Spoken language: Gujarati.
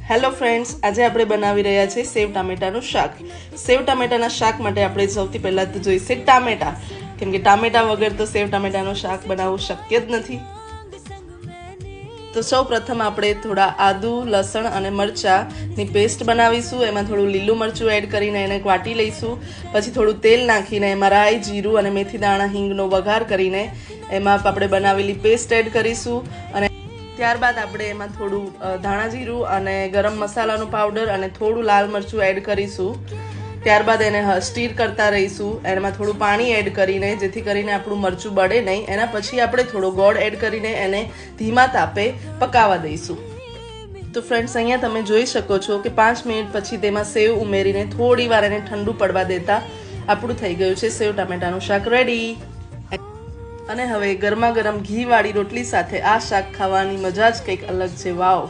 હેલો ફ્રેન્ડ્સ, આજે આપણે બનાવી રહ્યા છીએ સેવ ટામેટાનું શાક. સેવ ટામેટાના શાક માટે આપણે સૌથી પહેલાં તો જોઈશે ટામેટા, કેમ કે ટામેટા વગર તો સેવ ટામેટાનું શાક બનાવવું શક્ય જ નથી. તો સૌ પ્રથમ આપણે થોડા આદુ, લસણ અને મરચાંની પેસ્ટ બનાવીશું. એમાં થોડું લીલું મરચું એડ કરીને એને વાટી લઈશું. પછી થોડું તેલ નાખીને એમાં રાઈ, જીરું અને મેથી દાણા, હિંગનો વઘાર કરીને એમાં આપણે બનાવેલી પેસ્ટ એડ કરીશું. અને ત્યારબાદ આપણે એમાં થોડું ધાણા જીરું અને ગરમ મસાલાનો પાવડર અને થોડું લાલ મરચું એડ કરીશું. ત્યારબાદ એને સ્ટીર કરતા રહીશું. એમાં થોડું પાણી એડ કરીને, જેથી કરીને આપણું મરચું બળે નહીં. એના પછી આપણે થોડો ગોળ એડ કરીને એને ધીમા તાપે પકાવવા દઈશું. તો ફ્રેન્ડ્સ, અહીંયા તમે જોઈ શકો છો કે 5 મિનિટ પછી તેમાં સેવ ઉમેરીને થોડી વાર એને ઠંડુ પડવા દેતા આપણું થઈ ગયું છે સેવ ટામેટાનું શાક રેડી. અને હવે ગરમા ગરમ ઘી વાળી રોટલી સાથે આ શાક ખાવાની મજા જ કંઈક અલગ છે. વાવ!